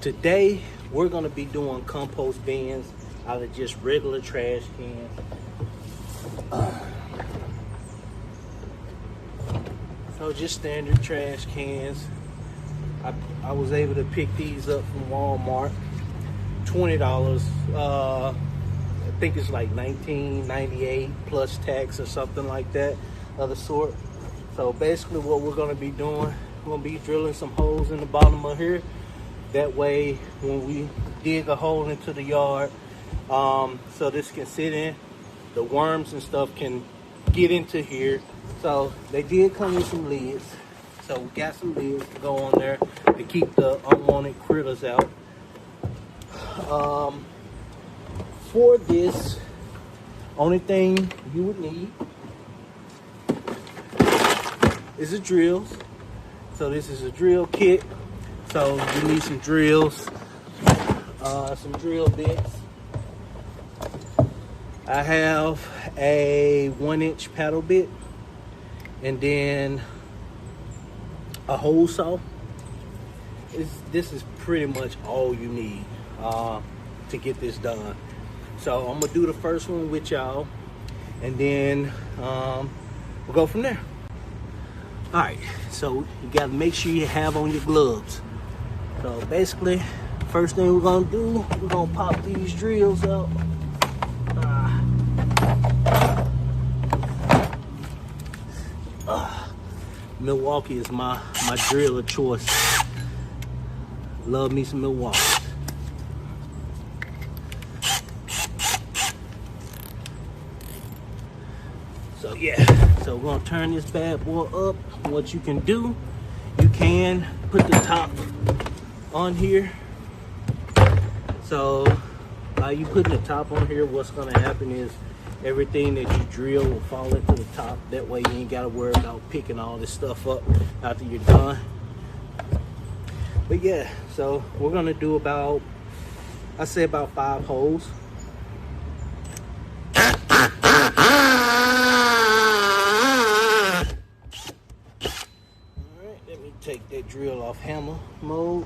today we're gonna be doing compost bins out of just regular trash cans. So just standard trash cans. I was able to pick these up from Walmart. $20. I think it's like $19.98 plus tax or something like that of the sort. So basically what we're going to be doing, we're going to be drilling some holes in the bottom of here. That way when we dig a hole into the yard, so this can sit in, the worms and stuff can get into here. So they did come with some lids. So we got some lids to go on there to keep the unwanted critters out. For this, only thing you would need is a drill. So this is a drill kit. So you need some drills, some drill bits. I have a 1-inch paddle bit and then a hole saw. This is pretty much all you need to get this done. So I'm gonna do the first one with y'all, and then we'll go from there. All right, so you gotta make sure you have on your gloves. So basically, first thing we're gonna do, we're gonna pop these drills out. Milwaukee is my drill of choice. Love me some Milwaukee. So yeah, so we're gonna turn this bad boy up. What you can do, you can put the top on here. So by you putting the top on here, what's gonna happen is everything that you drill will fall into the top. That way you ain't gotta worry about picking all this stuff up after you're done. But yeah, so we're gonna do about, I say about 5 holes. Alright, let me take that drill off hammer mode.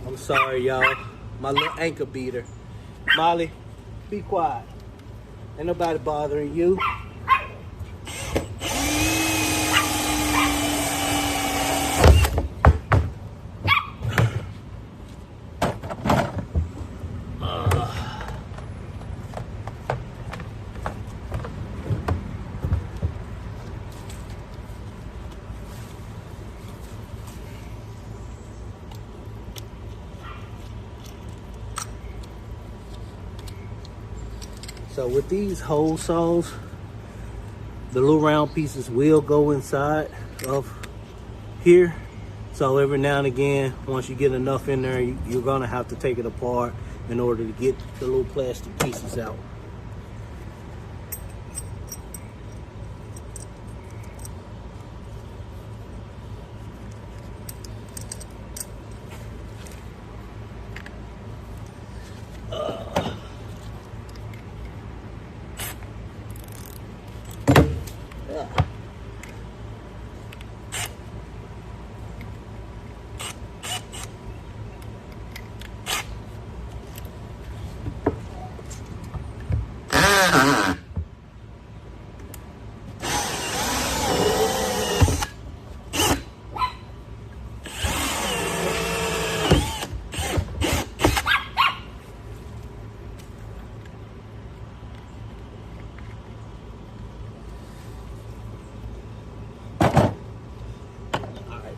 I'm sorry, y'all. My little anchor beater. Molly, be quiet. Ain't nobody bothering you. So with these hole saws, the little round pieces will go inside of here. So every now and again, once you get enough in there, you're gonna have to take it apart in order to get the little plastic pieces out.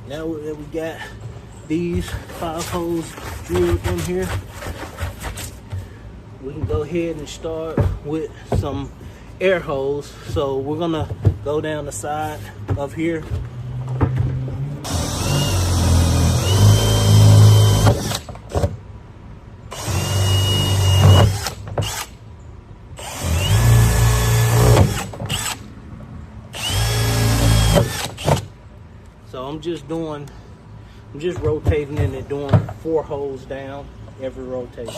Now that we got these 5 holes drilled in here, we can go ahead and start with some air holes. So we're gonna go down the side of here. So I'm just rotating it and doing 4 holes down every rotation.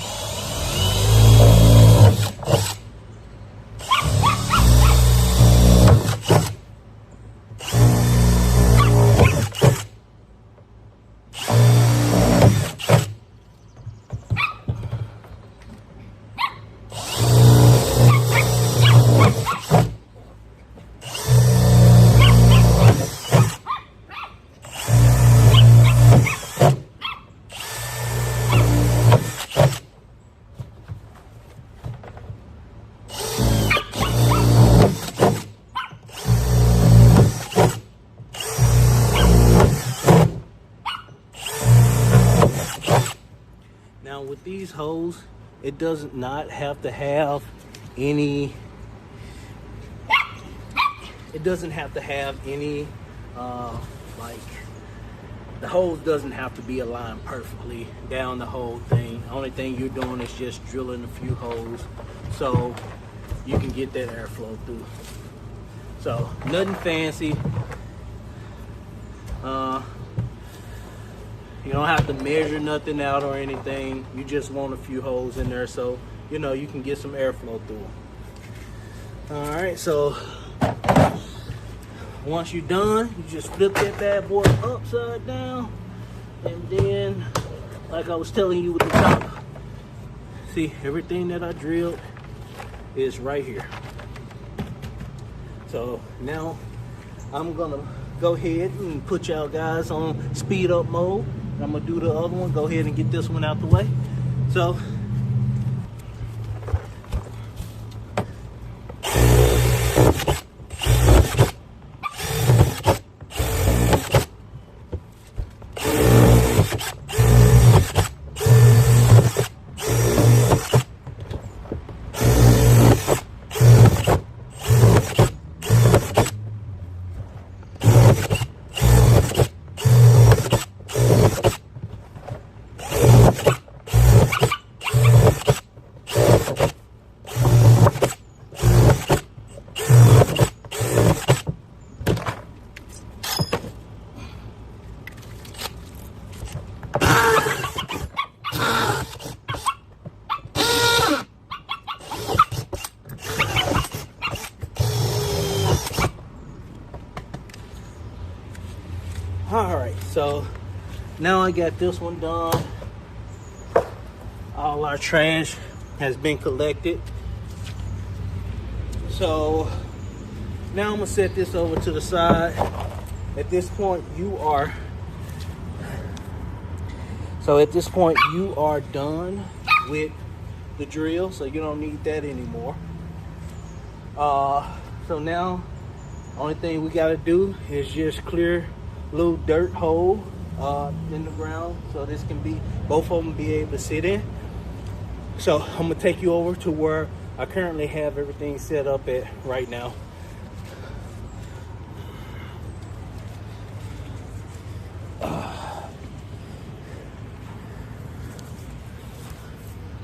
with these hoses, it does not have to have any, it doesn't have to have any, like, the hose doesn't have to be aligned perfectly down the whole thing. The only thing you're doing is just drilling a few holes so you can get that airflow through. So nothing fancy. You don't have to measure nothing out or anything. You just want a few holes in there so you know you can get some airflow through them. All right, so once you're done, you just flip that bad boy upside down, and then, like I was telling you with the top, see, everything that I drilled is right here. So now I'm gonna go ahead and put y'all guys on speed up mode. I'm gonna do the other one, go ahead and get this one out the way. So all right, so now I got this one done. All our trash has been collected. So now I'm gonna set this over to the side. At this point you are done with the drill, so you don't need that anymore. So now only thing we got to do is just clear little dirt hole in the ground so this can be, both of them be able to sit in. So I'm gonna take you over to where I currently have everything set up at right now.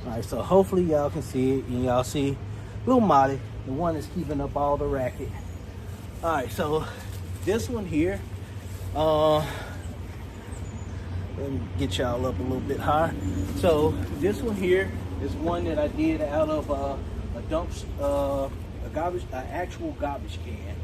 Alright, so hopefully y'all can see it, and y'all see little Molly, the one that's keeping up all the racket. Alright, so this one here, let me get y'all up a little bit higher. So this one here is one that I did out of an actual garbage can.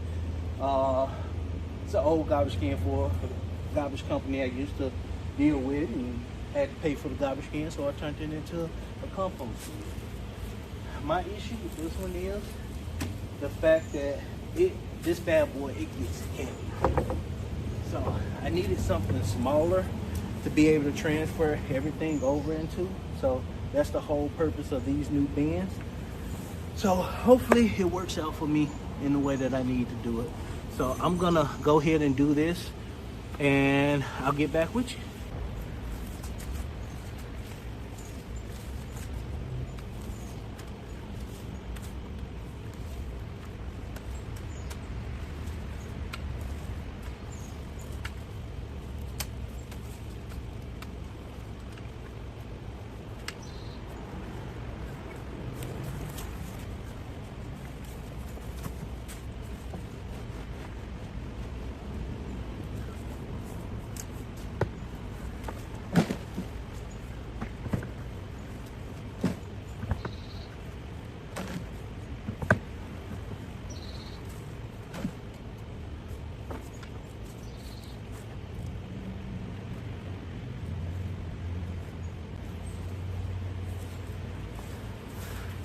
It's an old garbage can for a garbage company I used to deal with, and had to pay for the garbage can, so I turned it into a compost bin. My issue with this one is the fact that this bad boy, it gets heavy. So I needed something smaller to be able to transfer everything over into. So that's the whole purpose of these new bins. So hopefully it works out for me in the way that I need to do it. So I'm gonna go ahead and do this, and I'll get back with you.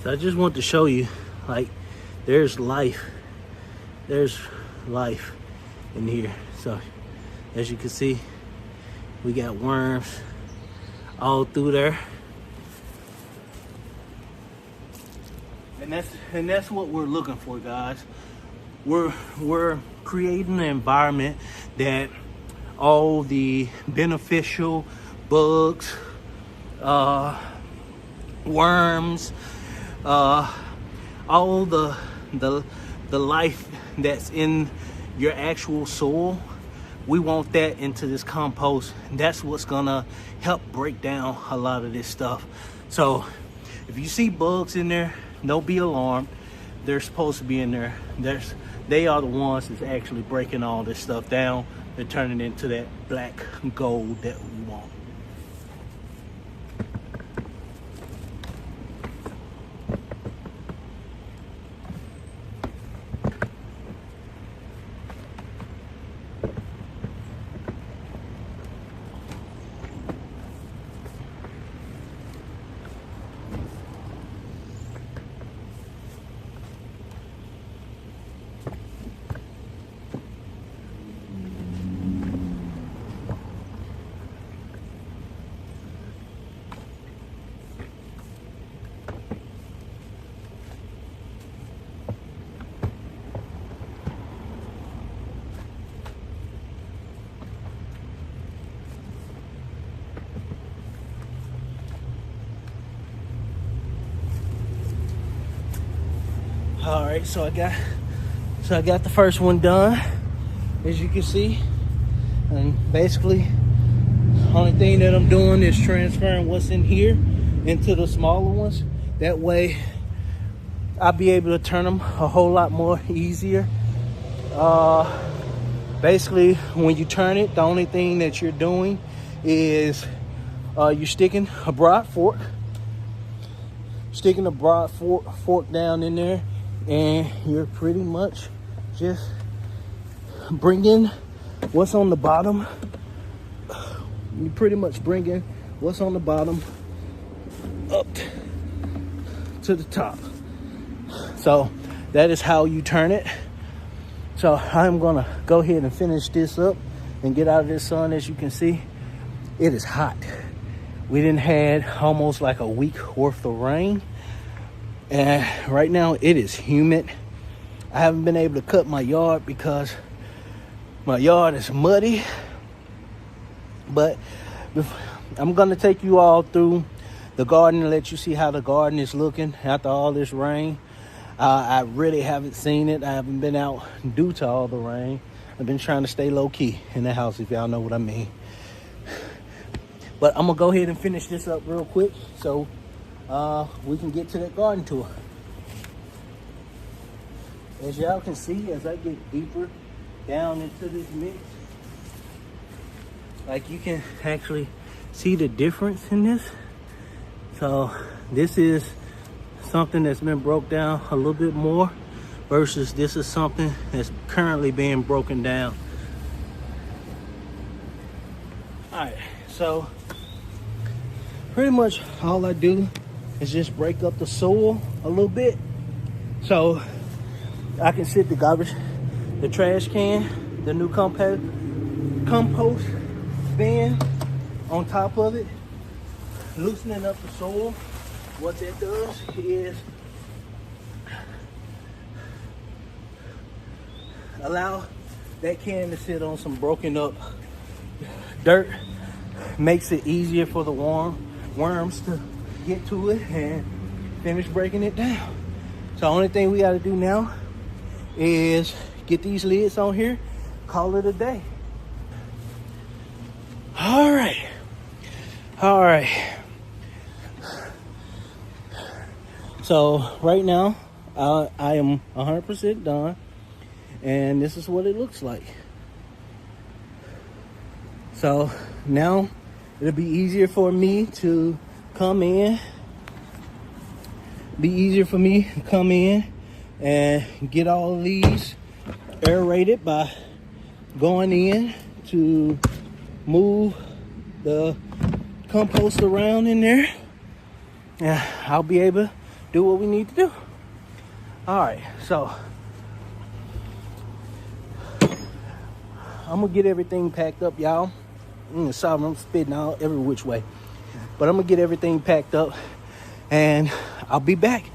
So I just want to show you, like, there's life in here. So as you can see, we got worms all through there, and that's what we're looking for, guys. We're creating an environment that all the beneficial bugs, worms, all the life that's in your actual soil. We want that into this compost. That's what's gonna help break down a lot of this stuff. So if you see bugs in there, don't be alarmed. They're supposed to be in there. They are the ones that's actually breaking all this stuff down. They're turning into that black gold that we want. All right, so I got the first one done, as you can see, and basically only thing that I'm doing is transferring what's in here into the smaller ones. That way I'll be able to turn them a whole lot more easier. Basically, when you turn it, the only thing that you're doing is you're sticking a broad fork down in there, and you're pretty much just bringing what's on the bottom. You're pretty much bringing what's on the bottom up to the top. So that is how you turn it. So I'm gonna go ahead and finish this up and get out of this sun. As you can see, it is hot. We didn't had almost like a week worth of rain, and right now it is humid. I haven't been able to cut my yard because my yard is muddy, but I'm gonna take you all through the garden and let you see how the garden is looking after all this rain. I really haven't seen it. I haven't been out due to all the rain. I've been trying to stay low key in the house, if y'all know what I mean. But I'm gonna go ahead and finish this up real quick so we can get to that garden tour. As y'all can see, as I get deeper down into this mix, like you can actually see the difference in this. So this is something that's been broke down a little bit more versus this is something that's currently being broken down. All right, so pretty much all I do is just break up the soil a little bit so I can sit the garbage, the trash can, the new compost bin on top of it, loosening up the soil. What that does is allow that can to sit on some broken up dirt, makes it easier for the worms to get to it and finish breaking it down. So the only thing we got to do now is get these lids on here, call it a day. All right. So right now I am 100% done, and this is what it looks like. So now it'll be easier for me to come in, and get all of these aerated by going in to move the compost around in there, and I'll be able to do what we need to do. All right, so I'm gonna get everything packed up, y'all. Sorry, I'm spitting out every which way, but I'm gonna get everything packed up, and I'll be back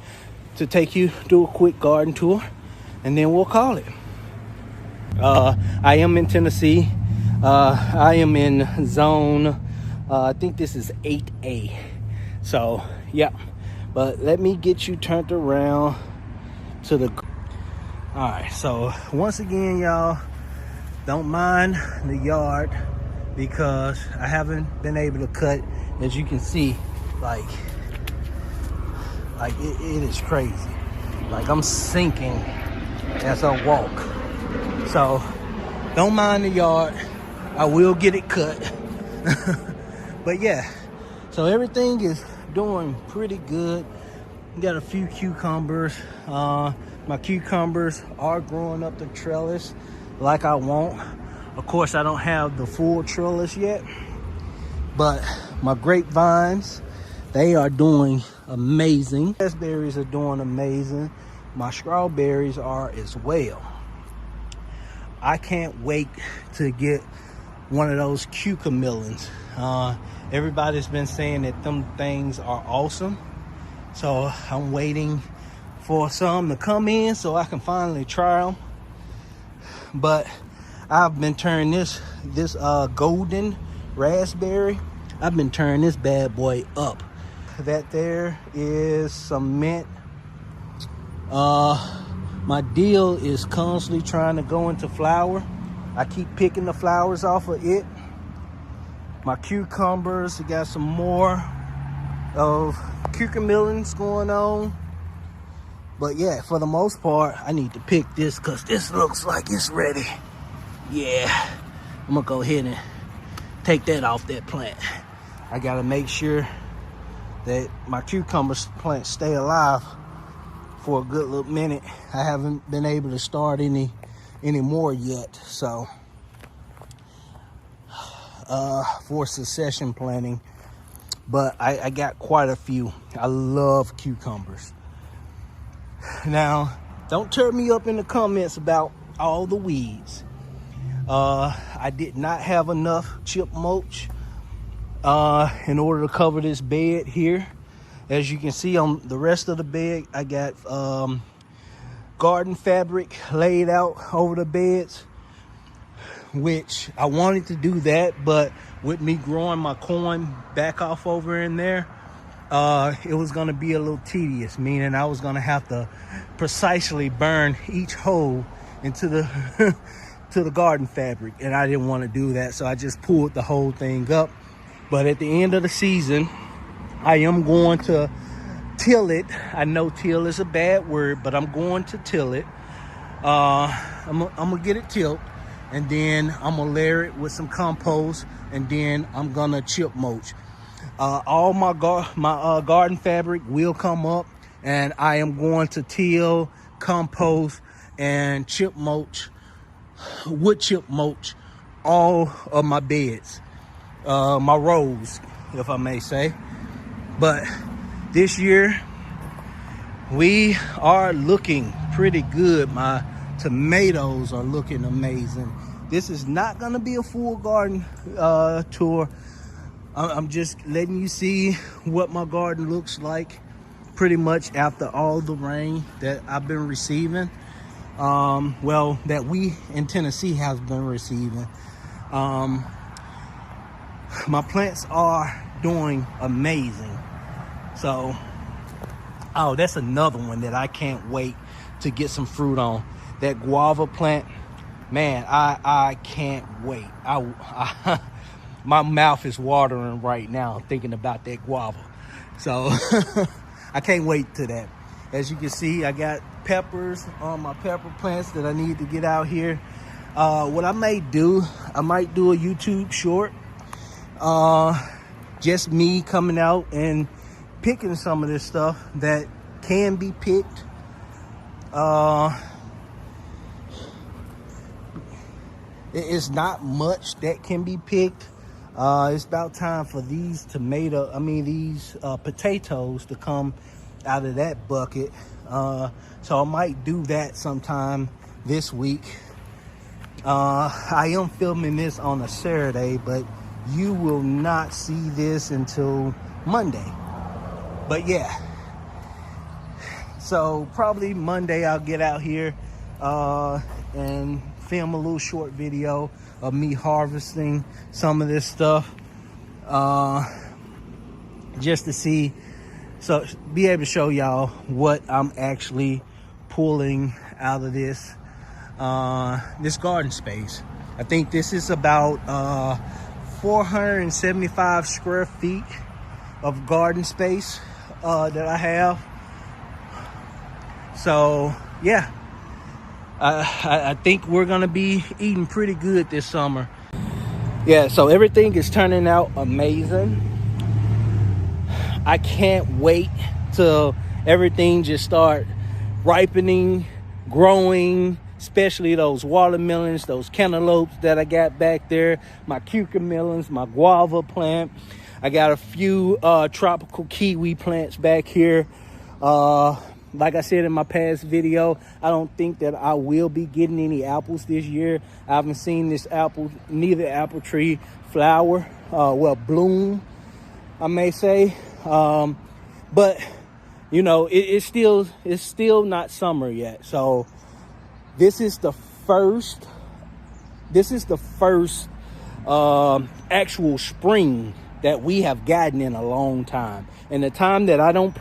to take you through a quick garden tour, and then we'll call it. I am in Tennessee. I am in zone, I think this is 8A. So yeah, But let me get you turned around to the... All right, so once again, y'all, don't mind the yard because I haven't been able to cut. As you can see, like it is crazy. Like I'm sinking as I walk. So don't mind the yard. I will get it cut. But yeah, so everything is doing pretty good. Got a few cucumbers. My cucumbers are growing up the trellis like I want. Of course, I don't have the full trellis yet, but my grapevines, they are doing amazing. Raspberries are doing amazing. My strawberries are as well. I can't wait to get one of those cucamelons. Everybody's been saying that them things are awesome. So I'm waiting for some to come in so I can finally try them. But I've been turning this golden raspberry. I've been turning this bad boy up. That there is some mint. My deal is constantly trying to go into flower. I keep picking the flowers off of it. My cucumbers, I got some more of cucamelons going on. But yeah, for the most part, I need to pick this because this looks like it's ready. Yeah, I'm gonna go ahead and take that off that plant. I gotta make sure that my cucumber plants stay alive for a good little minute. I haven't been able to start any more yet, so for succession planting. But I got quite a few. I love cucumbers. Now, don't turn me up in the comments about all the weeds. I did not have enough chip mulch in order to cover this bed here. As you can see on the rest of the bed, I got garden fabric laid out over the beds, which I wanted to do that, but with me growing my corn back off over in there, it was gonna be a little tedious, meaning I was gonna have to precisely burn each hole into the to the garden fabric, and I didn't want to do that, so I just pulled the whole thing up. But at the end of the season, I am going to till it. I know till is a bad word, but I'm going to till it. I'm gonna get it tilled, and then I'm gonna layer it with some compost, and then I'm gonna chip mulch. All my garden fabric will come up, and I am going to till, compost, and chip mulch, wood chip mulch, all of my beds, my rows, if I may say. But this year we are looking pretty good. My tomatoes are looking amazing. This is not going to be a full garden tour. I'm just letting you see what my garden looks like pretty much after all the rain that I've been receiving. Well, that we in Tennessee have been receiving. My plants are doing amazing. So, oh, that's another one that I can't wait to get some fruit on. That guava plant, man, I can't wait. My mouth is watering right now thinking about that guava. So I can't wait to that. As you can see, I got peppers on my pepper plants that I need to get out here. What I might do a YouTube short. Just me coming out and picking some of this stuff that can be picked. It's not much that can be picked. It's about time for these potatoes to come out of that bucket. So I might do that sometime this week. I am filming this on a Saturday, but you will not see this until Monday. But yeah, so probably Monday I'll get out here and film a little short video of me harvesting some of this stuff, just to see so be able to show y'all what I'm actually pulling out of this this garden space. I think this is about 475 square feet of garden space that I have. So yeah, I think we're gonna be eating pretty good this summer. Yeah, so everything is turning out amazing. I can't wait till everything just start ripening, growing, especially those watermelons, those cantaloupes that I got back there, my cucamelons, my guava plant. I got a few tropical kiwi plants back here. Like I said in my past video, I don't think that I will be getting any apples this year. I haven't seen this neither apple tree flower, well, bloom, I may say. But you know, it's still not summer yet. So this is the first actual spring that we have gotten in a long time. And the time that I don't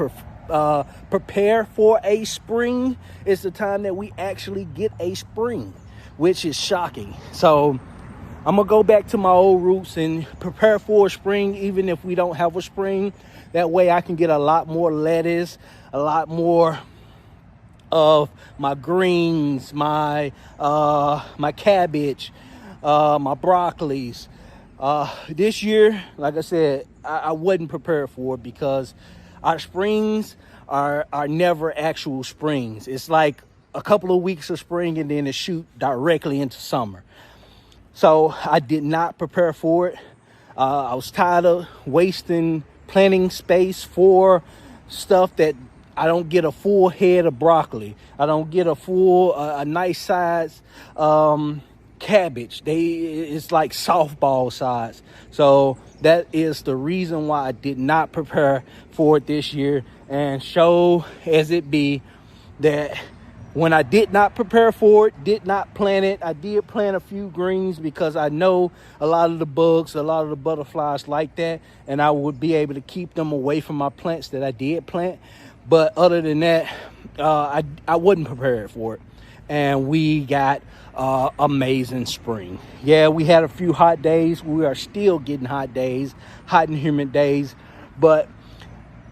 prepare for a spring is the time that we actually get a spring, which is shocking. So I'm gonna go back to my old roots and prepare for a spring, even if we don't have a spring. That way I can get a lot more lettuce, a lot more of my greens, my cabbage, my broccolis. This year, like I said, I wasn't prepared for it because our springs are never actual springs. It's like a couple of weeks of spring and then it shoot directly into summer. So I did not prepare for it. I was tired of wasting planting space for stuff that I don't get a full head of broccoli. I don't get a full, a nice size cabbage. It's like softball size. So that is the reason why I did not prepare for it this year. And show as it be that when I did not prepare for it, did not plant it, I did plant a few greens because I know a lot of the bugs, a lot of the butterflies like that, and I would be able to keep them away from my plants that I did plant. But other than that, I wasn't prepared for it. And we got amazing spring. Yeah, we had a few hot days. We are still getting hot days, hot and humid days, but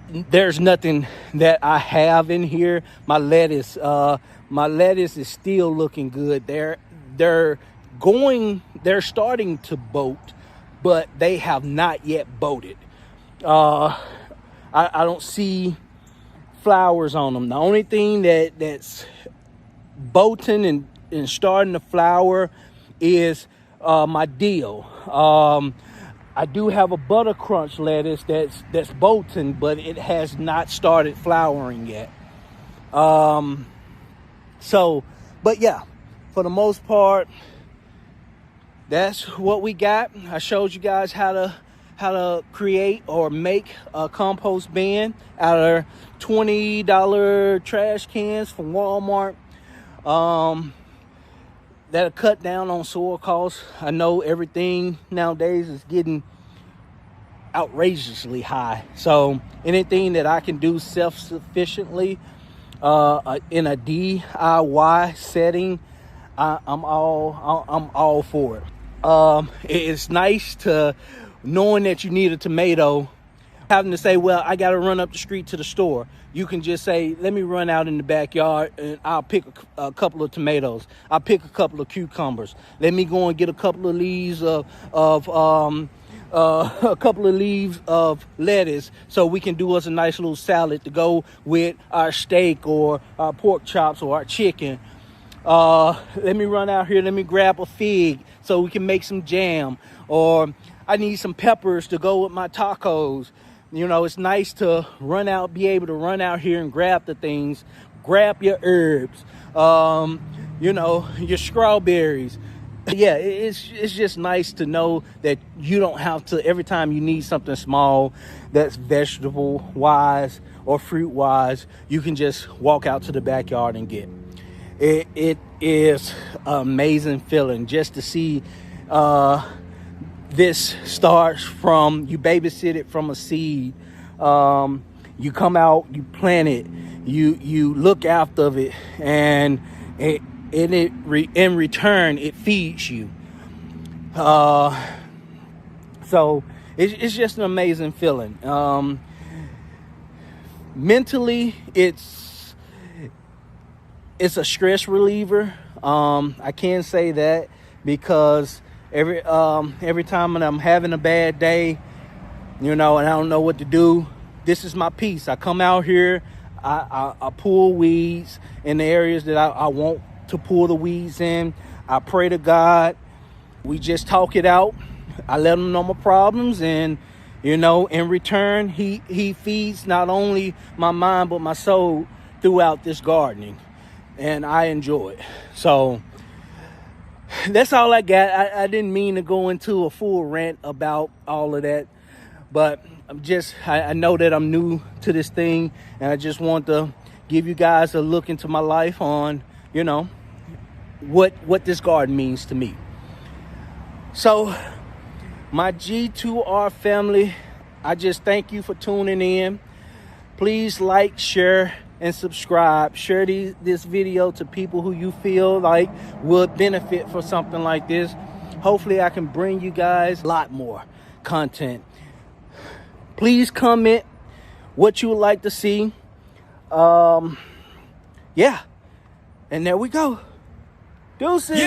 there's nothing that I have in here. My lettuce is still looking good. They're starting to bolt, but they have not yet bolted. I don't see flowers on them. The only thing that's bolting and starting to flower is my dill. I do have a butter crunch lettuce that's bolting, but it has not started flowering yet. But yeah, for the most part, that's what we got. I showed you guys how to create or make a compost bin out of $20 trash cans from Walmart. That'll cut down on soil costs. I know everything nowadays is getting outrageously high. So anything that I can do self-sufficiently in a DIY setting, I'm all for it. It's nice to knowing that you need a tomato, having to say, well, I got to run up the street to the store. You can just say, let me run out in the backyard and I'll pick a couple of tomatoes. I'll pick a couple of cucumbers. Let me go and get a couple of leaves of lettuce so we can do us a nice little salad to go with our steak or our pork chops or our chicken. Let me run out here. Let me grab a fig so we can make some jam. Or I need some peppers to go with my tacos. You know, it's nice to be able to run out here and grab the things, grab your herbs, you know, your strawberries. Yeah, it's just nice to know that you don't have to, every time you need something small that's vegetable wise or fruit wise, you can just walk out to the backyard and get it. It is an amazing feeling just to see this starts from, you babysit it from a seed. You come out, you plant it, you look after it, and in return it feeds you. So it's just an amazing feeling. Mentally, it's a stress reliever. I can say that because every time when I'm having a bad day, and I don't know what to do, this is my peace. I come out here, I pull weeds in the areas that I want to pull the weeds in. I pray to God. We just talk it out. I let him know my problems, and in return, he feeds not only my mind but my soul throughout this gardening, and I enjoy it. So that's all I got. I didn't mean to go into a full rant about all of that, but I know that I'm new to this thing, and I just want to give you guys a look into my life on, what this garden means to me. So, my G2R family, I just thank you for tuning in. Please like, share, and subscribe. Share this video to people who you feel like would benefit from something like this. Hopefully, I can bring you guys a lot more content. Please comment what you would like to see. Yeah. And there we go. Deuces. Yeah.